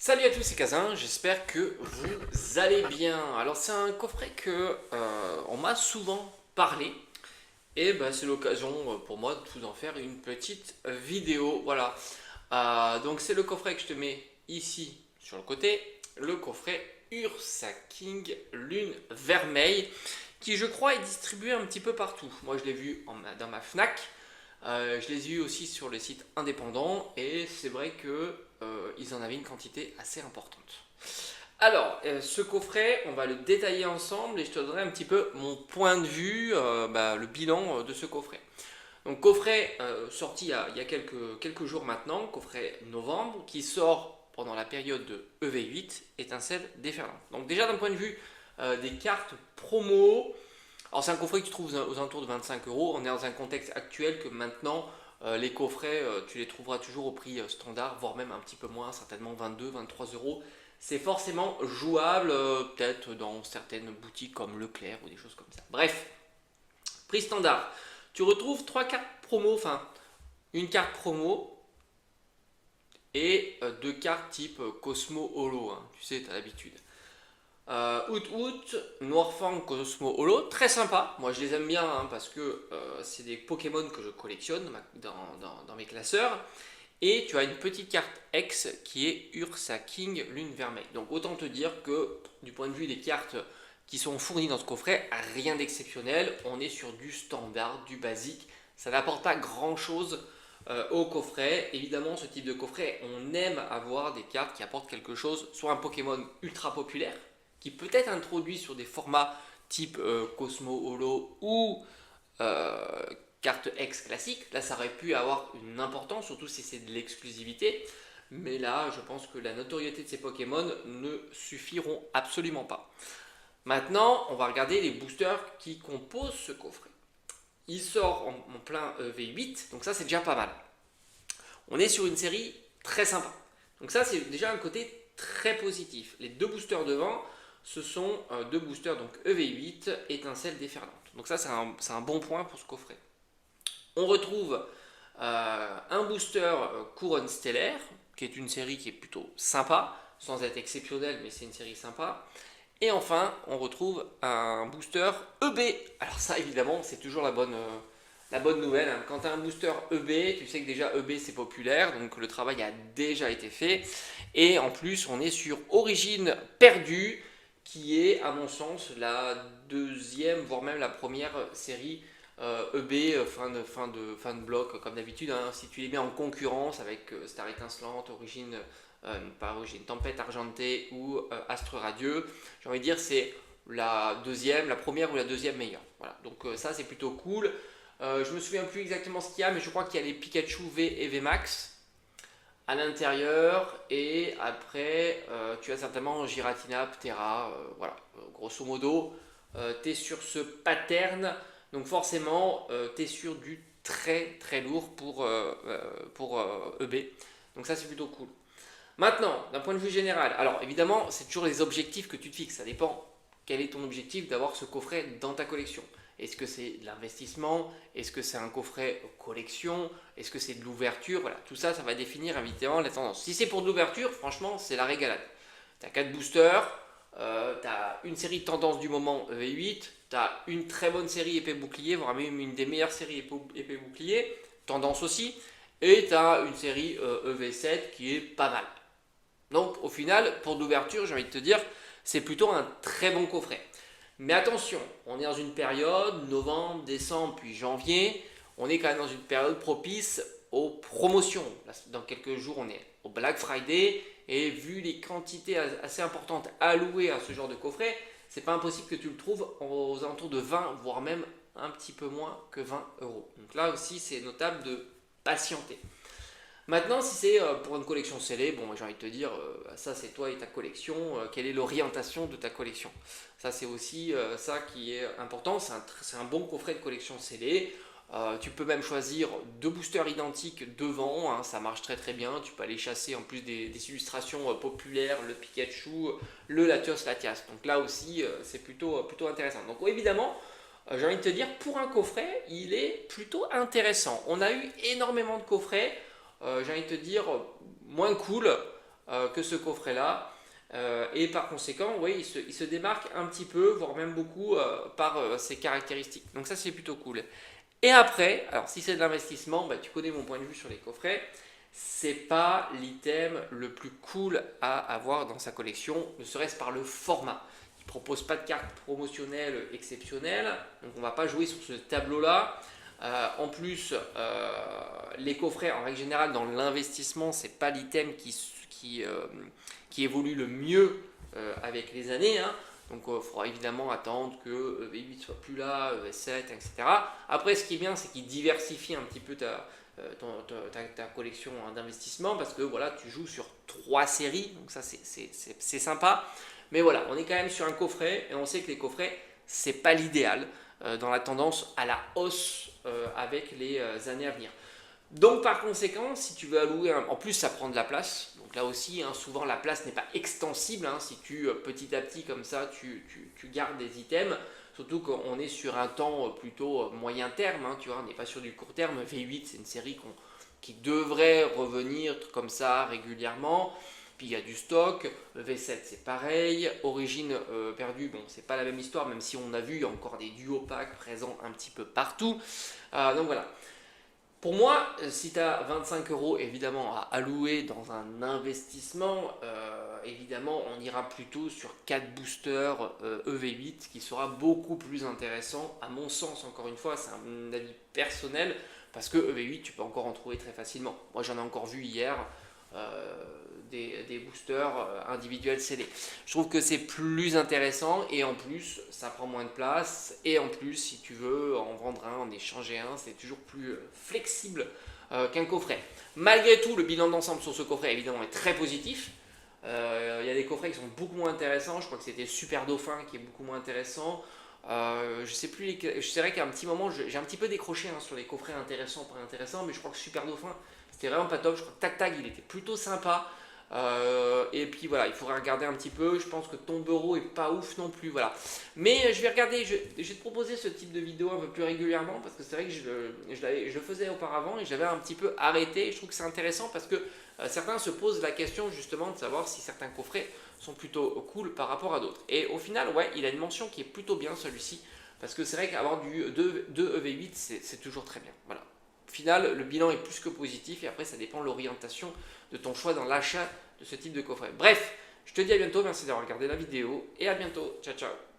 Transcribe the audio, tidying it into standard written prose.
Salut à tous, c'est Kazin, j'espère que vous allez bien. Alors c'est un coffret que on m'a souvent parlé et c'est l'occasion pour moi de vous en faire une petite vidéo. Voilà. Donc c'est le coffret que je te mets ici sur le côté, le coffret Ursa King Lune Vermeille qui je crois est distribué un petit peu partout. Moi je l'ai vu dans ma Fnac. Je les ai eus aussi sur les sites indépendants et c'est vrai que ils en avaient une quantité assez importante. Alors, ce coffret, on va le détailler ensemble et je te donnerai un petit peu mon point de vue, le bilan de ce coffret. Donc, coffret sorti il y a quelques jours maintenant, coffret novembre, qui sort pendant la période de EV8, étincelle déferlante. Donc, déjà d'un point de vue des cartes promo, alors c'est un coffret que tu trouves aux alentours de 25 euros. On est dans un contexte actuel que maintenant les coffrets tu les trouveras toujours au prix standard, voire même un petit peu moins, certainement 22, 23 euros. C'est forcément jouable, peut-être dans certaines boutiques comme Leclerc ou des choses comme ça. Bref, prix standard. Tu retrouves trois cartes promo, enfin une carte promo et deux cartes type Cosmo Holo, hein. Tu sais, tu as l'habitude. Noirfang, Cosmo Holo, très sympa. Moi je les aime bien hein, parce que c'est des Pokémon que je collectionne dans mes classeurs. Et tu as une petite carte X qui est Ursa King Lune Vermeille. Donc autant te dire que du point de vue des cartes qui sont fournies dans ce coffret, rien d'exceptionnel. On est sur du standard, du basique. Ça n'apporte pas grand chose au coffret. Évidemment, ce type de coffret, on aime avoir des cartes qui apportent quelque chose, soit un Pokémon ultra populaire, qui peut être introduit sur des formats type Cosmo Holo ou euh, carte X classique. Là, ça aurait pu avoir une importance, surtout si c'est de l'exclusivité. Mais là, je pense que la notoriété de ces Pokémon ne suffiront absolument pas. Maintenant, on va regarder les boosters qui composent ce coffret. Il sort en plein V8, donc ça c'est déjà pas mal. On est sur une série très sympa. Donc ça c'est déjà un côté très positif. Les deux boosters devant, ce sont deux boosters, donc EV8, étincelle déferlante. Donc ça c'est un bon point pour ce coffret. On retrouve un booster couronne stellaire, qui est une série qui est plutôt sympa, sans être exceptionnelle, mais c'est une série sympa. Et enfin, on retrouve un booster EB. Alors ça, évidemment, c'est toujours la bonne nouvelle, hein. Quand tu as un booster EB, tu sais que déjà EB c'est populaire, donc le travail a déjà été fait. Et en plus, on est sur Origine perdue, qui est, à mon sens, la deuxième, voire même la première série EB, fin de bloc, comme d'habitude, hein. Si tu les mets en concurrence avec Star Étincelante, Origine, pas Origine, Tempête Argentée ou Astre Radieux, j'ai envie de dire c'est la deuxième, la première ou la deuxième meilleure. Voilà, donc ça c'est plutôt cool. Je me souviens plus exactement ce qu'il y a, mais je crois qu'il y a les Pikachu V et V Max à l'intérieur, et après tu as certainement Giratina, Ptera, voilà, grosso modo, tu es sur ce pattern, donc forcément tu es sur du très très lourd pour EB, donc ça c'est plutôt cool. Maintenant, d'un point de vue général, alors évidemment c'est toujours les objectifs que tu te fixes, ça dépend quel est ton objectif d'avoir ce coffret dans ta collection. Est-ce que c'est de l'investissement? Est-ce que c'est un coffret collection? Est-ce que c'est de l'ouverture? Voilà, tout ça, ça va définir évidemment la tendance. Si c'est pour de l'ouverture, franchement, c'est la régalade. Tu as 4 boosters, tu as une série de tendances du moment V8, tu as une très bonne série épée bouclier, voire même une des meilleures séries épée bouclier, tendance aussi, et tu as une série EV7 qui est pas mal. Donc au final, pour de l'ouverture, j'ai envie de te dire, c'est plutôt un très bon coffret. Mais attention, on est dans une période, novembre, décembre, puis janvier, on est quand même dans une période propice aux promotions. Là, dans quelques jours, on est au Black Friday, et vu les quantités assez importantes allouées à ce genre de coffret, c'est pas impossible que tu le trouves aux alentours de 20, voire même un petit peu moins que 20 euros. Donc là aussi, c'est notable de patienter. Maintenant, si c'est pour une collection scellée, bon, j'ai envie de te dire, ça c'est toi et ta collection, quelle est l'orientation de ta collection? Ça c'est aussi ça qui est important, c'est un bon coffret de collection scellée. Tu peux même choisir deux boosters identiques devant, hein, ça marche très très bien. Tu peux aller chasser en plus des illustrations populaires, le Pikachu, le Latios Latias. Donc là aussi, c'est plutôt intéressant. Donc évidemment, j'ai envie de te dire, pour un coffret, il est plutôt intéressant. On a eu énormément de coffrets, j'ai envie de te dire, moins cool. que ce coffret-là. Et par conséquent, oui, il se démarque un petit peu, voire même beaucoup, par ses caractéristiques. Donc ça, c'est plutôt cool. Et après, alors si c'est de l'investissement, bah, tu connais mon point de vue sur les coffrets, c'est pas l'item le plus cool à avoir dans sa collection, ne serait-ce par le format. Il ne propose pas de carte promotionnelle exceptionnelle, donc on ne va pas jouer sur ce tableau-là. En plus, les coffrets, en règle générale, dans l'investissement, c'est pas l'item qui évolue le mieux avec les années, hein. Donc il faudra évidemment attendre que V8 soit plus là, V7, etc. Après, ce qui est bien, c'est qu'il diversifie un petit peu ta collection d'investissement parce que voilà, tu joues sur 3 séries, donc ça c'est sympa. Mais voilà, on est quand même sur un coffret et on sait que les coffrets, c'est pas l'idéal dans la tendance à la hausse avec les années à venir. Donc par conséquent, si tu veux allouer, en plus ça prend de la place, donc là aussi, hein, souvent la place n'est pas extensible, hein, si tu petit à petit comme ça, tu gardes des items, surtout qu'on est sur un temps plutôt moyen terme, hein, tu vois, on n'est pas sur du court terme. V8 c'est une série qui devrait revenir comme ça régulièrement, puis il y a du stock. V7 c'est pareil, Origine perdue, bon c'est pas la même histoire, même si on a vu, il y a encore des duos packs présents un petit peu partout, donc voilà. Pour moi, si tu as 25 euros évidemment à allouer dans un investissement, évidemment on ira plutôt sur 4 boosters EV8 qui sera beaucoup plus intéressant à mon sens. Encore une fois, c'est un avis personnel parce que EV8 tu peux encore en trouver très facilement. Moi j'en ai encore vu hier des boosters individuels CD. Je trouve que c'est plus intéressant et en plus ça prend moins de place et en plus si tu veux en vendre un, en échanger un, c'est toujours plus flexible qu'un coffret. Malgré tout, le bilan d'ensemble sur ce coffret évidemment est très positif. Il y a des coffrets qui sont beaucoup moins intéressants. Je crois que c'était Super Dauphin qui est beaucoup moins intéressant. Je sais plus, c'est vrai qu'à un petit moment j'ai un petit peu décroché hein, sur les coffrets intéressants, pas intéressants, mais je crois que Super Dauphin c'était vraiment pas top. Je crois que Tac Tag il était plutôt sympa. Et puis voilà, il faudra regarder un petit peu. Je pense que Tombereau est pas ouf non plus. Voilà. Mais je vais regarder, je vais te proposer ce type de vidéo un peu plus régulièrement parce que c'est vrai que je le faisais auparavant et j'avais un petit peu arrêté. Je trouve que c'est intéressant parce que certains se posent la question justement de savoir si certains coffrets sont plutôt cool par rapport à d'autres. Et au final, ouais, il a une mention qui est plutôt bien celui-ci parce que c'est vrai qu'avoir du 2 EV8 c'est toujours très bien. Voilà. Au final, le bilan est plus que positif et après ça dépend de l'orientation de ton choix dans l'achat de ce type de coffret. Bref, je te dis à bientôt, merci d'avoir regardé la vidéo et à bientôt, ciao ciao.